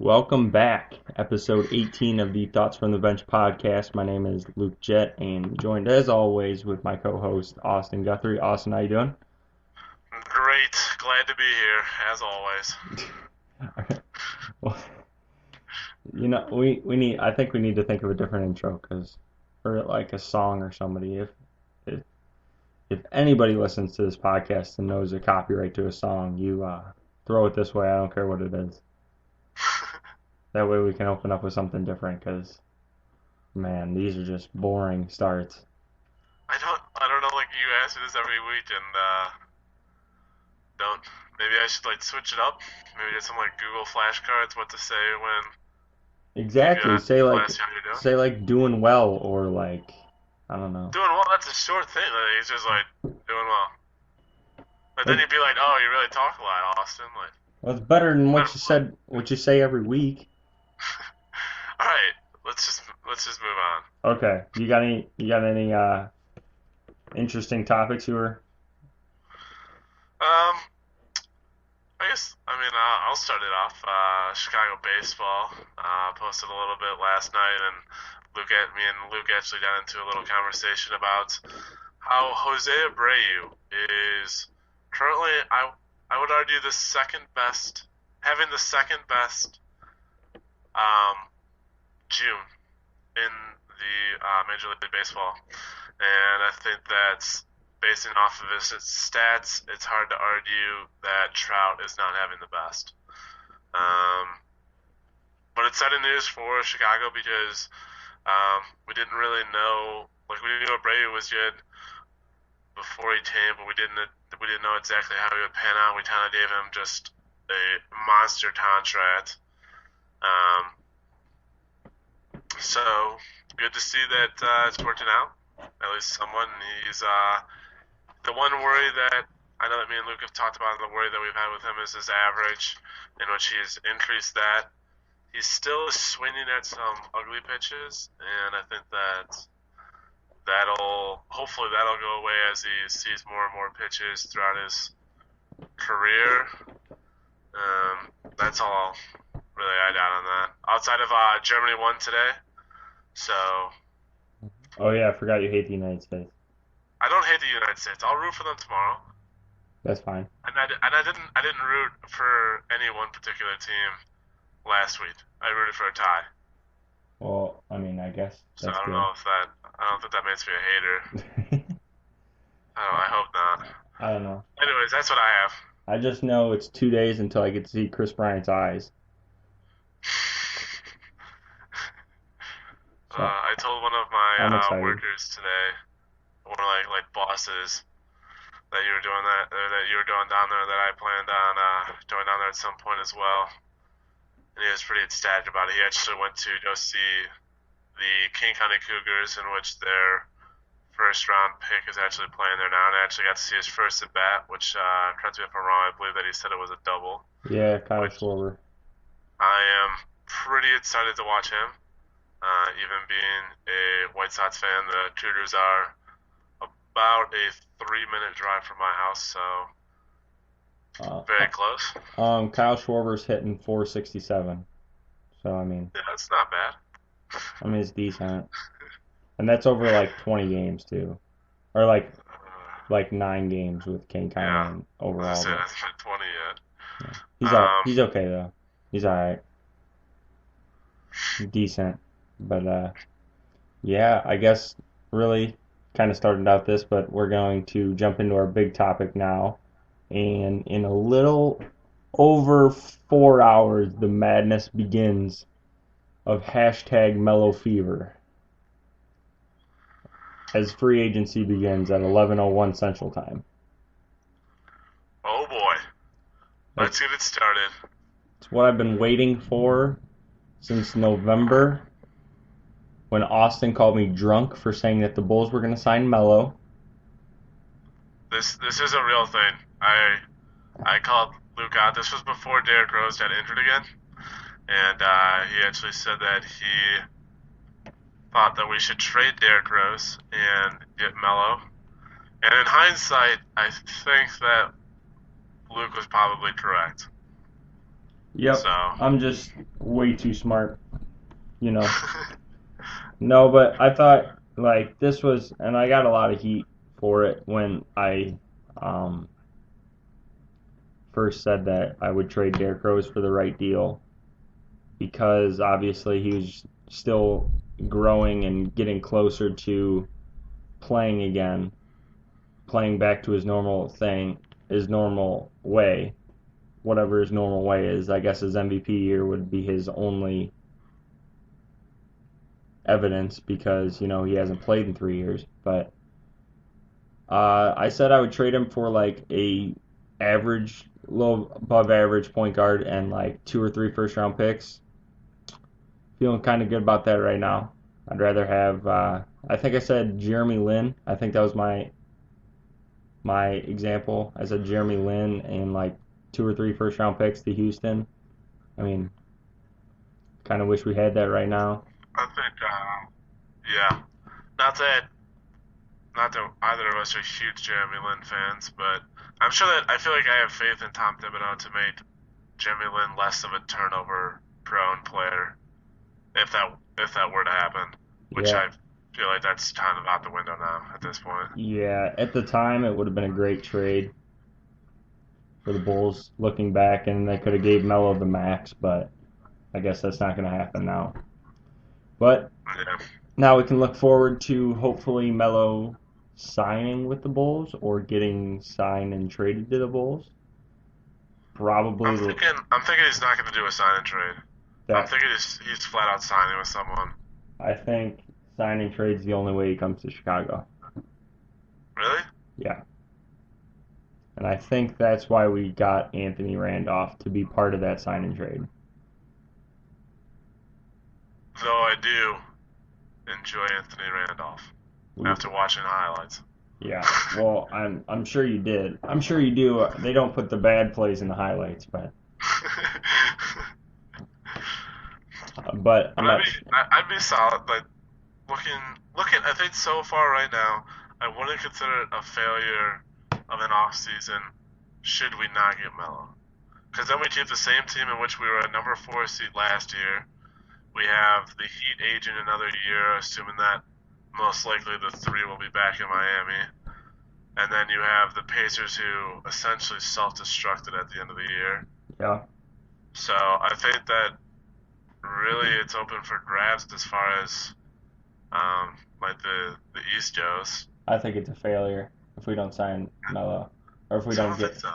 Welcome back, episode 18 of the Thoughts from the Bench podcast. My name is Luke Jett, and joined as always with my co-host Austin Guthrie. Austin, how you doing? Great. Glad to be here, as always. Well, I think we need to think of a different intro, or like a song or somebody. If if anybody listens to this podcast and knows a copyright to a song, you throw it this way. I don't care what it is. That way we can open up with something different, because man, these are just boring starts. I don't know. Like you ask me this every week, and don't. Maybe I should switch it up. Maybe get some Google flashcards. What to say when you Exactly. last time you're doing. Say like doing well, or like I don't know. Doing well. That's a short thing. He's just doing well. But then Like, you'd be like, oh, you really talk a lot, Austin. well, it's better than Better. what you say every week. All right. Let's just move on. Okay. You got any interesting topics you were? Um, I'll start it off. Chicago baseball posted a little bit last night, and me and Luke actually got into a little conversation about how Jose Abreu is currently, I would argue, the second best, having the second best um, June in the Major League Baseball, and I think that's basing off of his stats. It's hard to argue that Trout is not having the best. Um, but it's exciting news for Chicago because we didn't really know. We knew Abreu was good before he came, but we didn't know exactly how he would pan out. We kind of gave him just a monster contract. Um, so good to see that it's working out. At least someone. He's the one worry that I know that me and Luke have talked about, the worry that we've had with him is his average, in which he's increased that. He's still swinging at some ugly pitches, and I think that hopefully that'll go away as he sees more and more pitches throughout his career. That's all really I got on that. Outside of Germany won today, so Oh yeah, I forgot you hate the United States. I don't hate the United States. I'll root for them tomorrow. That's fine. And I didn't root for any one particular team last week. I rooted for a tie. Well, I mean, I guess So that's good. I don't think that makes me a hater. I hope not. I don't know. Anyways, that's what I have. I just know it's 2 days until I get to see Chris Bryant's eyes. So I told one of my I'm excited. workers today, one of bosses, that you were doing that, or that you were going down there, that I planned on going down there at some point as well. And he was pretty ecstatic about it. He actually went to go see the King County Cougars, in which their first round pick is actually playing there now. And I actually got to see his first at bat, which, correct me if I'm wrong, I believe that he said it was a double. Yeah, Kyle Which Schwarber. I am pretty excited to watch him. Even being a White Sox fan, the Cougars are about a 3-minute drive from my house, so Uh, very close. Kyle Schwarber's hitting 467. So Yeah, that's not bad. I mean it's decent, and that's over like 20 games too, or like 9 games with King Yeah, County as I overall. said, But it's been 20 yet. yeah, Um, he's okay though. He's all right, decent. But yeah, I guess really kind of started out this, but we're going to jump into our big topic now. And in a little over 4 hours, the madness begins of hashtag Mellow Fever as free agency begins at 11:01 Central Time. oh boy, let's That's get it started. it's what I've been waiting for since November when Austin called me drunk for saying that the Bulls were going to sign Melo. This is a real thing. I called Luke out. This was before Derrick Rose got injured again, and he actually said that he thought that we should trade Derrick Rose and get Melo. And in hindsight, I think that Luke was probably correct. Yep. So, I'm just way too smart, you know. No, but I thought like this was, and I got a lot of heat for it when I um, first said that I would trade Derrick Rose for the right deal because obviously he was still growing and getting closer to playing again, playing back to his normal thing, his normal way, whatever his normal way is. I guess his MVP year would be his only evidence because he hasn't played in 3 years. But I said I would trade him for like a average, low above average point guard and like 2 or 3 first round picks. Feeling kind of good about that right now. I'd rather have. I think I said Jeremy Lin. I think that was my example. I said Jeremy Lin and like 2 or 3 first round picks to Houston. I mean, kind of wish we had that right now. I think, yeah. Not that, not that either of us are huge Jeremy Lin fans, but I'm sure that I feel like I have faith in Tom Thibodeau to make Jeremy Lin less of a turnover-prone player if that were to happen, which Yeah, I feel like that's kind of out the window now at this point. yeah. At the time, it would have been a great trade for the Bulls. Looking back, and they could have gave Melo the max, but I guess that's not going to happen now. But Yeah. now we can look forward to hopefully Melo signing with the Bulls or getting signed and traded to the Bulls. I'm Probably thinking I'm thinking he's not going to do a sign and trade. I'm that thinking he's flat out signing with someone. I think signing trade's the only way he comes to Chicago. Really? Yeah. And I think that's why we got Anthony Randolph to be part of that sign and trade. Though I do enjoy Anthony Randolph We, after watching highlights. yeah. Well, I'm sure you did. I'm sure you do. They don't put the bad plays in the highlights, but I'm But I'd not. be I'd be solid. Like looking. I think so far right now, I wouldn't consider it a failure of an off season. Should we not get Melo? Because then we keep the same team in which we were a number 4 seed last year. We have the Heat aging another year, assuming that most likely the three will be back in Miami. And then you have the Pacers who essentially self-destructed at the end of the year. Yeah. So I think that really it's open for grabs as far as like the East goes. I think it's a failure if we don't sign Melo, or if we So I don't don't think get so.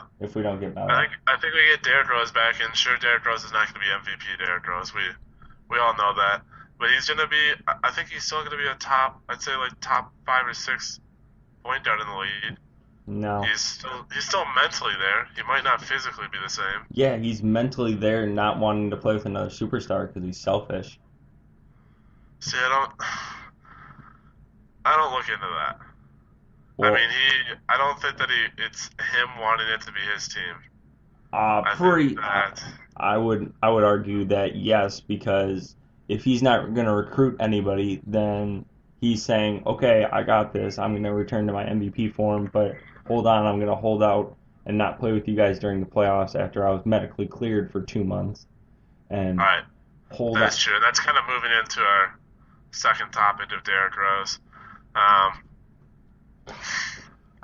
Melo. I think we get Derrick Rose back, and sure, Derrick Rose is not going to be MVP Derrick Rose. We all know that, but he's going to be. I think he's still going to be a top. I'd say like top 5 or 6 point guard in the league. No. He's still mentally there. He might not physically be the same. Yeah, he's mentally there, not wanting to play with another superstar because he's selfish. See, I don't look into that. I Well, mean, I don't think that it's him wanting it to be his team. I think pretty. that, I would argue that yes, because if he's not going to recruit anybody, then he's saying, okay, I got this. I'm going to return to my MVP form, but hold on, I'm going to hold out and not play with you guys during the playoffs after I was medically cleared for 2 months all and right, hold on. that's true. That's kind of moving into our second topic of Derrick Rose. Um,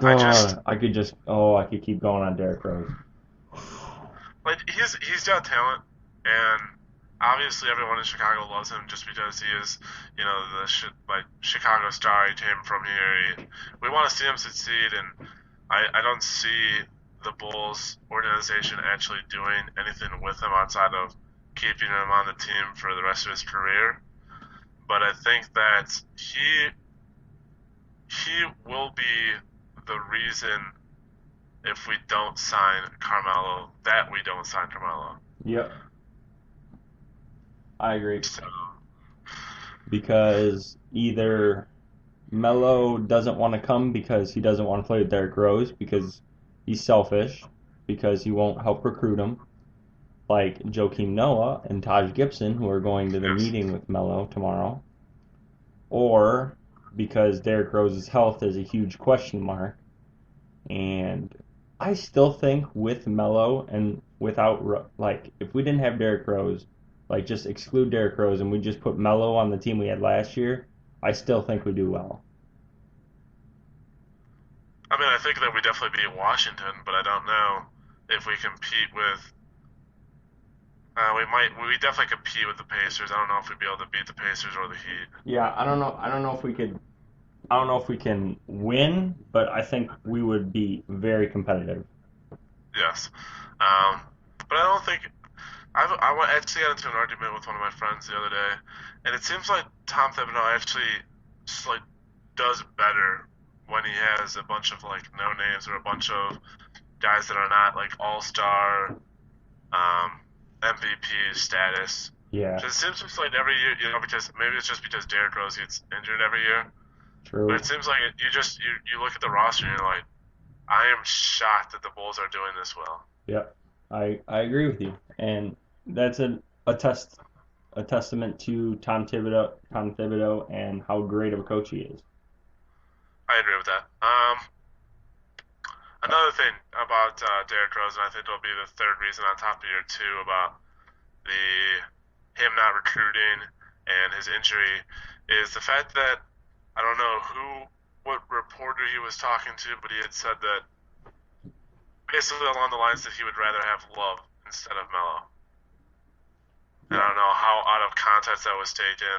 I just I could keep going on Derrick Rose. like he's got talent, and obviously everyone in Chicago loves him just because he is, like Chicago star. He came from here. We want to see him succeed, and I don't see the Bulls organization actually doing anything with him outside of keeping him on the team for the rest of his career. But I think that he will be the reason if we don't sign Carmelo, that we don't sign Carmelo. Yep, I agree. So, Because either Melo doesn't want to come because he doesn't want to play with Derrick Rose because he's selfish, because he won't help recruit him, like Joakim Noah and Taj Gibson, who are going to the yes. meeting with Melo tomorrow, or because Derrick Rose's health is a huge question mark, and I still think with Melo and without like if we didn't have Derrick Rose, like just exclude Derrick Rose and we just put Melo on the team we had last year, I still think we do well. I mean, I think that we definitely beat Washington, but I don't know if we compete with. We might. We definitely compete with the Pacers. I don't know if we'd be able to beat the Pacers or the Heat. Yeah, I don't know. I don't know if we could. I don't know if we can win, but I think we would be very competitive. Yes, but I don't think. Actually got into an argument with one of my friends the other day, and it seems like Tom Thibodeau actually like does better when he has a bunch of like no names or a bunch of guys that are not like all star MVP status. Yeah, So it seems just like every year, because maybe it's just because Derrick Rose gets injured every year, but true. it seems like you look at the roster and you're like, I am shocked that the Bulls are doing this well. Yep, I agree with you, and that's a test a testament to Tom Thibodeau, and how great of a coach he is. I agree with that. Another thing about Derrick Rose, and I think it'll be the third reason on top of your two about the him not recruiting and his injury, is the fact that I don't know what reporter he was talking to, but he had said that basically along the lines that he would rather have Love instead of Melo. And I Yeah, don't know how out of context that was taken,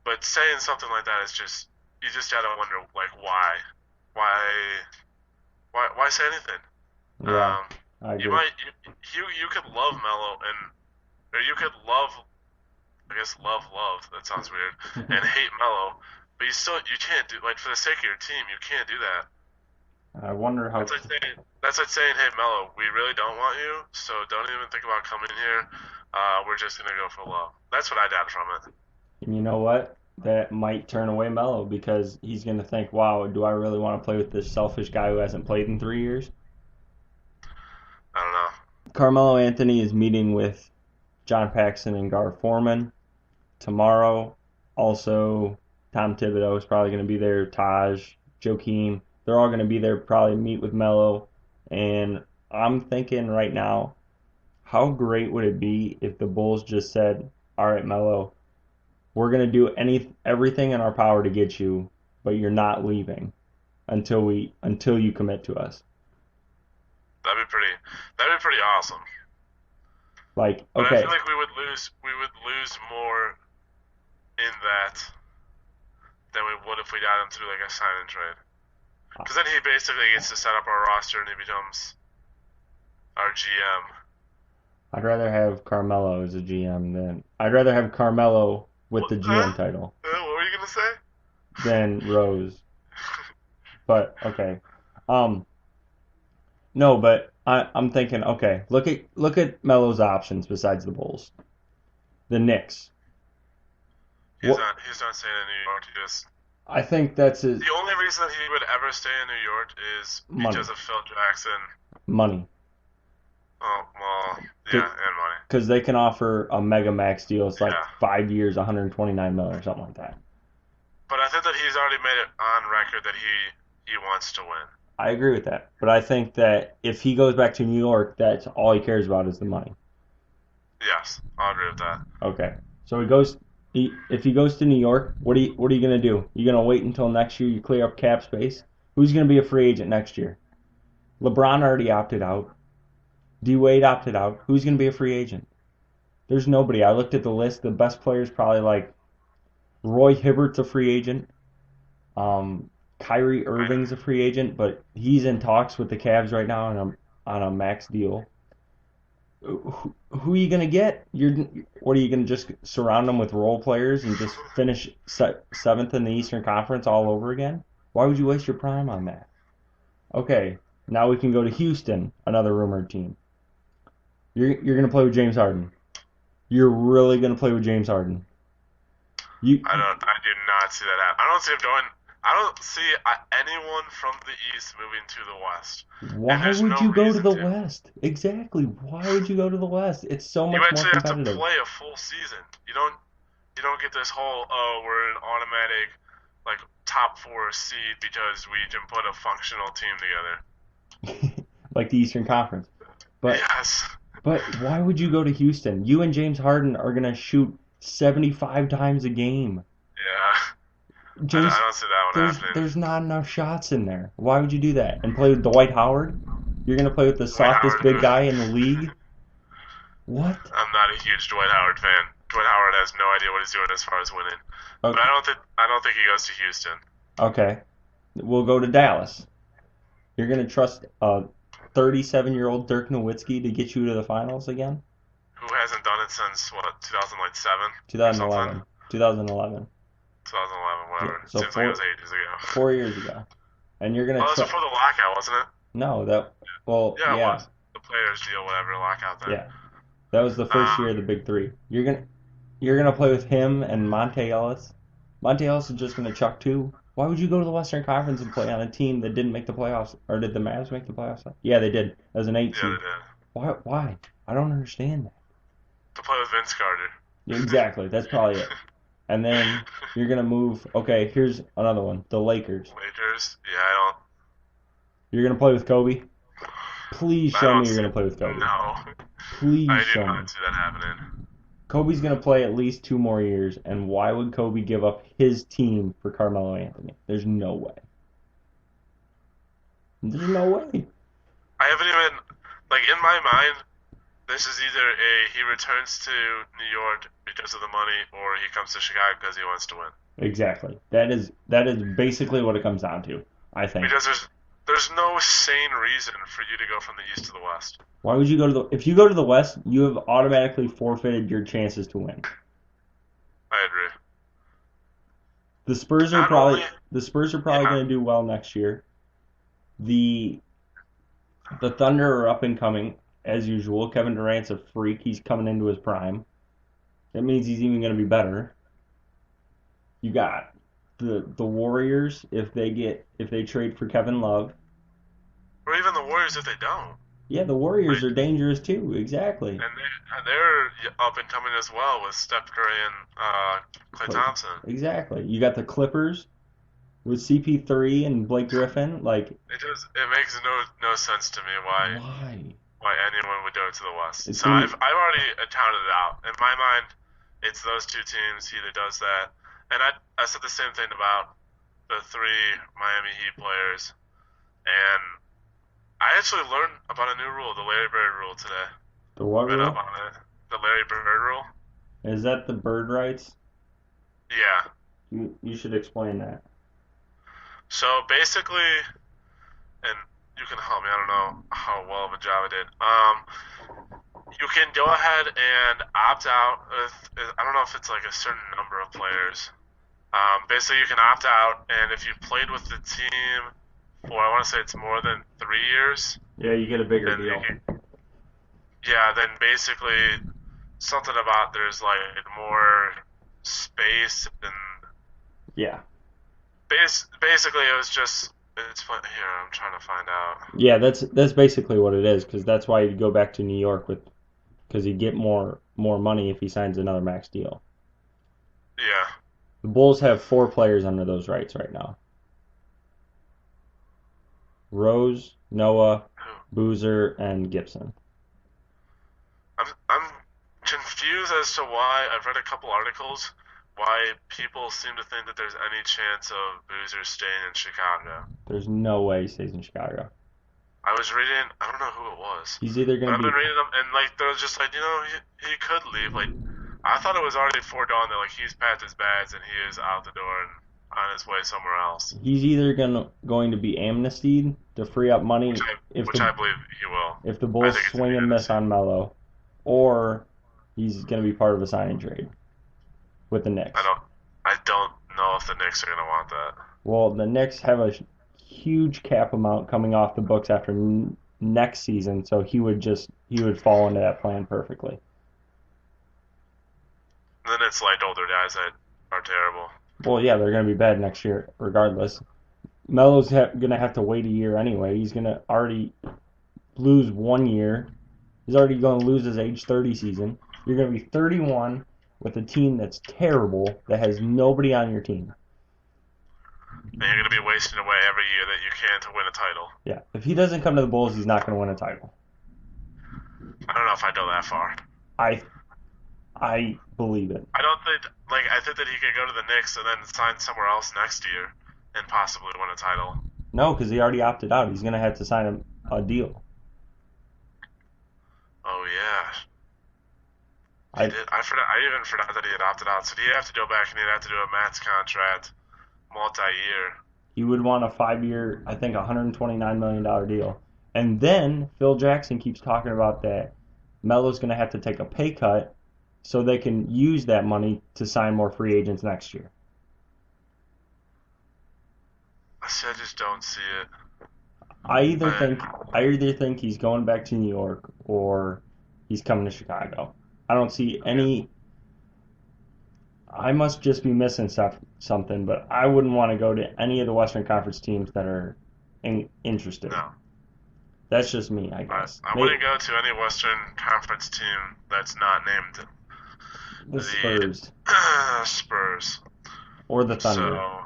but saying something like that is just you just gotta wonder like why why say anything? yeah, Um, I you agree. might you could love Melo and or you could love I guess love that sounds weird and hate Melo, but you can't do like for the sake of your team you can't do that. I wonder how. That's like saying hey Melo we really don't want you so don't even think about coming here. We're just gonna go for love. That's what I got from it. And you know what? That might turn away Melo because he's going to think, "Wow, do I really want to play with this selfish guy who hasn't played in 3 years?" I don't know. Carmelo Anthony is meeting with John Paxson and Gar Forman tomorrow. Also, Tom Thibodeau is probably going to be there. Taj, Joakim, they're all going to be there. Probably meet with Melo. And I'm thinking right now, how great would it be if the Bulls just said, "All right, Melo, we're going to do everything in our power to get you, but you're not leaving until you commit to us." That'd be pretty. That'd be pretty awesome. Like, But I okay, feel like we would lose. We would lose more in that than we would if we got him through like a sign and trade. Because then he basically gets to set up our roster and he becomes our GM. I'd rather have Carmelo as a GM than I'd rather have Carmelo with What? the GM title What were you gonna say? than Rose. But okay. Um no, but I'm thinking, okay, look at Melo's options besides the Bulls. The Knicks. he's What not. He's not staying in New York. He just. I think that's his The only reason that he would ever stay in New York is money. because of Phil Jackson. Money. Oh well, yeah, and money. Because they can offer a mega max deal. It's like Yeah, 5 years, 129 million or something like that. but I think that he's already made it on record that he wants to win. I agree with that. But I think that if he goes back to New York, that's all he cares about is the money. Yes, I'll agree with that. Okay. So he goes. If he goes to New York, what are you gonna do? You gonna wait until next year you clear up cap space? Who's gonna be a free agent next year? LeBron already opted out. D Wade opted out. Who's gonna be a free agent? There's nobody. I looked at the list. The best players probably like Roy Hibbert's a free agent. Um, Kyrie Right. Irving's a free agent, but he's in talks with the Cavs right now on a max deal. Who are you gonna get? What are you gonna just surround them with role players and just finish seventh in the Eastern Conference all over again? Why would you waste your prime on that? Okay, now we can go to Houston, another rumored team. You're gonna play with James Harden. You're really gonna play with James Harden. You I don't. I do not see that happen. I don't see him going. I don't see anyone from the East moving to the West, and Why there's would no you go to reason the to. West? Exactly. Why would you go to the West? It's so You much more actually have to competitive. play a full season. You don't. You don't get this whole we're an automatic like top four seed because we can put a functional team together. like the Eastern Conference. But Yes. but why would you go to Houston? You and James Harden are gonna shoot 75 times a game. Yeah. I James, don't see that one happening. there's not enough shots in there. Why would you do that? And play with Dwight Howard? You're gonna play with the Dwight softest Howard, big who guy in the league? What? I'm not a huge Dwight Howard fan. Dwight Howard has no idea what he's doing as far as winning. But Okay. I don't think he goes to Houston. Okay. We'll go to Dallas. You're gonna trust a 37-year-old Dirk Nowitzki to get you to the finals again? Who hasn't done it since what 2007 or 2011. something? 2011. 2011, Yeah. whatever. So Seems like it was ages ago. 4 years ago. And you're Oh, gonna that was trust. before the lockout, wasn't it? No, that. Well, Yeah, it yeah, was. The players deal, whatever, lockout thing. yeah. That was the first year of the Um, Big Three. You're gonna play with him and Monte Ellis. Monte Ellis is just gonna chuck two. Why would you go to the Western Conference and play on a team that didn't make the playoffs? Or did the Mavs make the playoffs? Yeah, they did. As an 8 yeah, seed. they did. Why? Why? I don't understand that. To play with Vince Carter. Yeah, exactly. That's probably it. And then you're gonna move. Okay, here's another one. The Lakers. Lakers. Yeah, I You're gonna play with Kobe. Please don't. I show don't me you're see. gonna play with Kobe. No, Please I do show me. not see that happening. Kobe's gonna play at least 2 more years, and why would Kobe give up his team for Carmelo Anthony? There's no way. There's no way. I haven't even like in my mind. This is either he returns to New York because of the money, or he comes to Chicago because he wants to win. Exactly. That is basically what it comes down to, I think. Because there's no sane reason for you to go from the East to the West. Why would you go to the if you go to the West, you have automatically forfeited your chances to win. I agree. The Spurs are Not probably only, the Spurs are probably yeah, going to do well next year. The the Thunder are up and coming as usual. Kevin Durant's a freak. He's coming into his prime. That means he's even going to be better. You got the Warriors if they trade for Kevin Love. or even the Warriors if they don't. Yeah, the Warriors Like, are dangerous too. Exactly. and they're up and coming as well with Steph Curry and Klay Thompson. Exactly. You got the Clippers with CP3 and Blake Griffin. Like, It makes no sense to me why? why anyone would go to the West. It's So gonna I've already accounted it out. In my mind, it's those two teams. He either does that, and I said the same thing about the three Miami Heat players, and I actually learned about a new rule, the Larry Bird rule today. The what Read up rule? on it. The Larry Bird rule. Is that the bird rights? Yeah. You should explain that. So basically, and you can help me. I don't know how well of a job I did. You can go ahead and opt out. I don't know if it's like a certain number of players. Basically, you can opt out, and if you played with the team for, I want to say it's more than 3 years, Yeah, you get a bigger then deal. yeah, then basically something about there's like more space and Yeah. basically it was just here. I'm trying to find out. Yeah, that's basically what it is, because that's why he'd go back to New York because he'd get more money if he signs another max deal. Yeah. The Bulls have 4 players under those rights right now. Rose, Noah, Boozer, and Gibson. I'm confused as to why. I've read a couple articles why people seem to think that there's any chance of Boozer staying in Chicago. There's no way he stays in Chicago. I was reading, I don't know who it was, He's either but going I've to been be. reading them, and like they're just like, he could leave. Like I thought it was already foregone that like he's packed his bags and he is out the door and on his way somewhere else, He's either going to be amnestied to free up money which I believe he will. if the I Bulls think it's swing and miss on Melo, or he's going to be part of a signing trade with the Knicks. I don't know if the Knicks are gonna want that. Well, the Knicks have a huge cap amount coming off the books after next season, so he would fall into that plan perfectly. And then it's like older guys that are terrible. Well, yeah, they're going to be bad next year regardless. Melo's going to have to wait a year anyway. He's going to already lose 1 year. He's already going to lose his age 30 season. You're going to be 31 with a team that's terrible, that has nobody on your team. and you're going to be wasting away every year that you can to win a title. Yeah, if he doesn't come to the Bulls, he's not going to win a title. I don't know if I go that far. I I believe it. I don't think I think that he could go to the Knicks and then sign somewhere else next year and possibly win a title. No, because he already opted out. He's going to have to sign a deal. Oh yeah, he I did. I forgot. I even forgot that he had opted out. So he'd have to go back and he'd have to do a max contract, multi-year. He would want a 5 year, I think, $129 million deal. And then Phil Jackson keeps talking about that Melo's going to have to take a pay cut so they can use that money to sign more free agents next year. I just don't see it. I either But think I either think he's going back to New York or he's coming to Chicago. I don't see any. I must just be missing something, but I wouldn't want to go to any of the Western Conference teams that are interested. no, That's just me, I guess. I wouldn't go to any Western Conference team that's not named The the Spurs Spurs. or the Thunder. So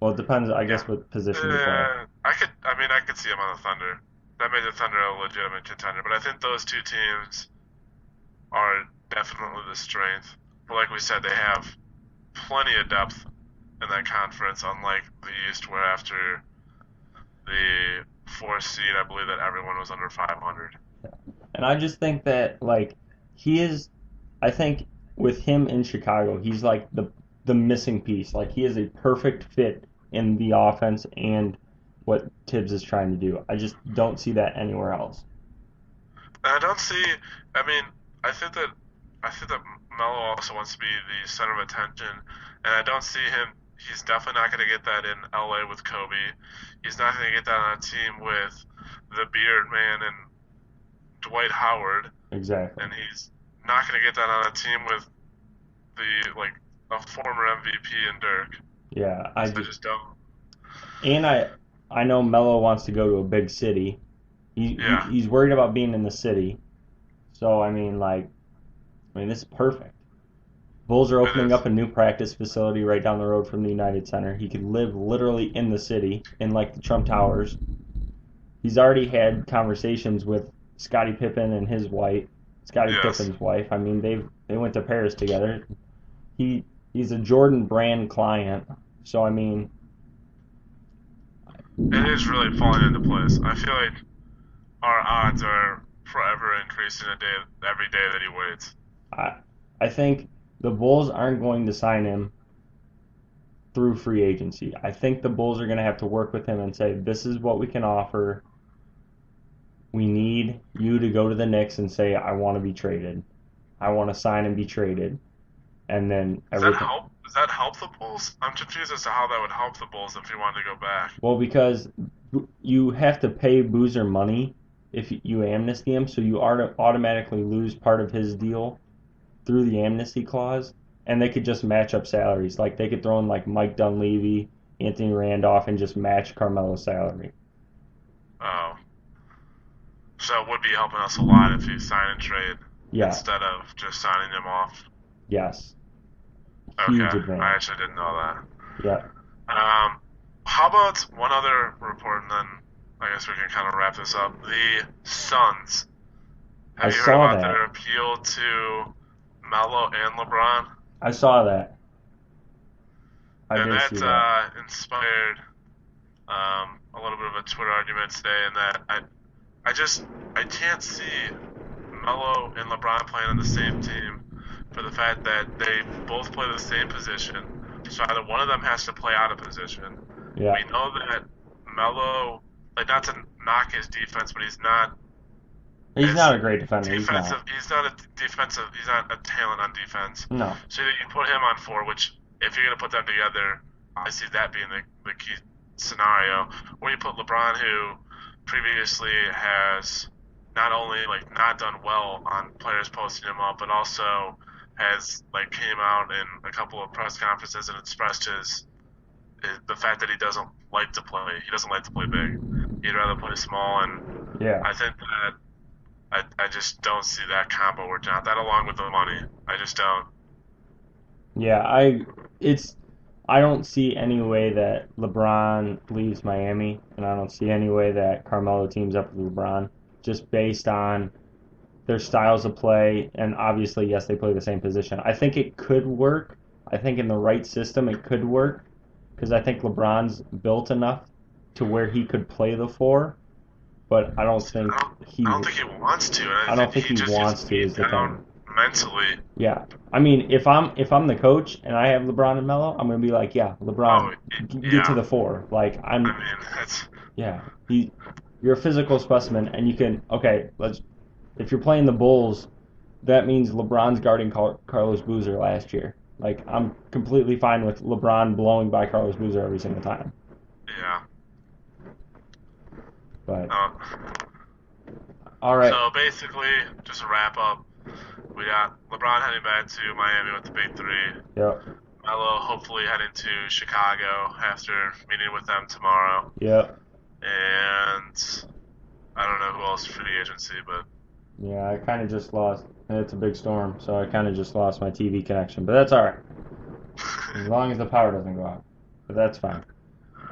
Well, it depends, I yeah, guess, what position you play. I could. I mean, I could see him on the Thunder. That made the Thunder a legitimate contender. But I think those two teams are definitely the strength. But like we said, they have plenty of depth in that conference, unlike the East, where after the fourth seed, I believe that everyone was under 500. And I just think that, like, he is, I think with him in Chicago, he's like the missing piece. Like, he is a perfect fit in the offense and what Tibbs is trying to do. I just don't see that anywhere else. And I don't see. I mean, I think that I think that Melo also wants to be the center of attention, and I don't see him. He's definitely not going to get that in LA with Kobe. He's not going to get that on a team with the Beard Man and Dwight Howard, Exactly. and he's not going to get that on a team with the a former MVP and Dirk. Yeah, So I just don't. and I know Melo wants to go to a big city. Yeah, He's worried about being in the city. So I mean, this is perfect. Bulls are it opening is. up a new practice facility right down the road from the United Center. He could live literally in the city, in like the Trump Towers. He's already had conversations with Scottie Pippen and his wife, Scottie Yes, Pippen's wife. I mean, they went to Paris together. He he's a Jordan Brand client, so I mean, it is really falling into place. I feel like our odds are forever increasing every day that he waits. I I think the Bulls aren't going to sign him through free agency. I think the Bulls are going to have to work with him and say, this is what we can offer. We need you to go to the Knicks and say, I want to be traded. I want to sign and be traded. And then Does that everything. help? Does that help the Bulls? I'm confused as to how that would help the Bulls if he wanted to go back. Well, because you have to pay Boozer money if you amnesty him, so you automatically lose part of his deal through the amnesty clause, and they could just match up salaries. Like they could throw in like Mike Dunleavy, Anthony Randolph, and just match Carmelo's salary. Oh, so it would be helping us a lot if he signed and trade Yeah, instead of just signing him off. yes, Okay, huge I advantage. actually didn't know that. Yeah, How about one other report, and then I guess we can kind of wrap this up. The Suns. I Have you heard saw about that. their appeal to Melo and LeBron? I saw that. I And did that see that. inspired a little bit of a Twitter argument today, in that I can't see Melo and LeBron playing on the same team for the fact that they both play the same position. So either one of them has to play out of position. Yeah, We know that Melo, like, not to knock his defense, but he's not he's as not a great defender. He's defensive. not. He's not a defensive. He's not a talent on defense. No. So either you put him on four, which if you're gonna put them together, I see that being the key scenario, or you put LeBron, who previously has not only not done well on players posting him up, but also has came out in a couple of press conferences and expressed the fact that he doesn't like to play. He doesn't like to play big. He'd rather play small, and Yeah. I think that I just don't see that combo working out. That along with the money, I just don't. Yeah, it's I don't see any way that LeBron leaves Miami, and I don't see any way that Carmelo teams up with LeBron, just based on their styles of play. And obviously, yes, they play the same position. I think it could work. I think in the right system, it could work because I think LeBron's built enough to where he could play the four, but I don't think I don't think he wants to. I I don't think think he he just gets wants to beat is the thing. down mentally. Yeah. I mean, if I'm the coach and I have LeBron and Melo, I'm gonna be like, yeah, LeBron, Oh, get to yeah. the four. Like I I'm, mean, that's yeah. You're a physical specimen, and you can. Okay, let's. If you're playing the Bulls, that means LeBron's guarding Carlos Boozer last year. Like I'm completely fine with LeBron blowing by Carlos Boozer every single time. yeah. But Uh, all right. so basically, just to wrap up, we got LeBron heading back to Miami with the big three. Yep. Melo hopefully heading to Chicago after meeting with them tomorrow. Yep. And I don't know who else free agency, but Yeah, I kind of just lost. It's a big storm, so I kind of just lost my TV connection. But that's all right, as long as the power doesn't go out. But that's fine.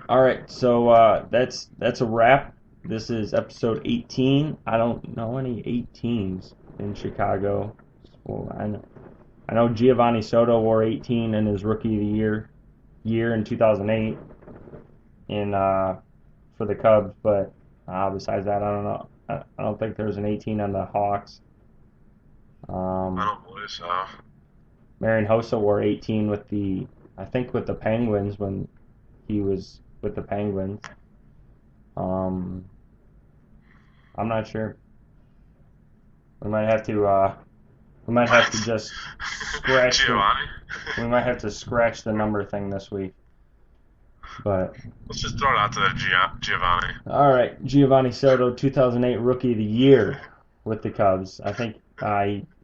All right, so that's a wrap. This is episode 18. I don't know any 18s in Chicago. Well, I know Geovany Soto wore 18 in his rookie of the year in 2008 in for the Cubs, but besides that, I don't know. I don't think there's an 18 on the Hawks. I Um, don't believe so. Marion Hossa wore 18 I think with the Penguins when he was with the Penguins. Um, I'm not sure. We might have to just scratch the Giovanni? we might have to scratch the number thing this week. But Let's just throw it out to Giovanni. all right, Geovany Soto, 2008 Rookie of the Year with the Cubs. I think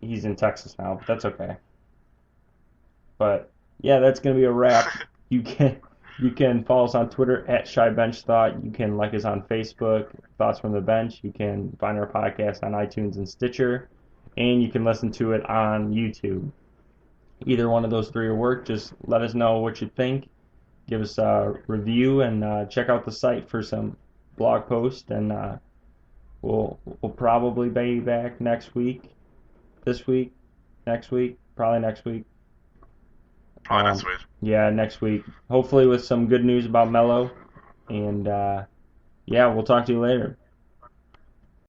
he's in Texas now, but that's okay. But yeah, that's gonna be a wrap. You can follow us on Twitter at ShyBenchThought. You can like us on Facebook, Thoughts from the Bench. You can find our podcast on iTunes and Stitcher, and you can listen to it on YouTube. Either one of those three will work. Just let us know what you think. Give us a review and check out the site for some blog posts. And we'll probably be back next week, this week, next week, probably next week. Probably next week. Yeah, next week. Hopefully with some good news about Melo. And yeah, we'll talk to you later.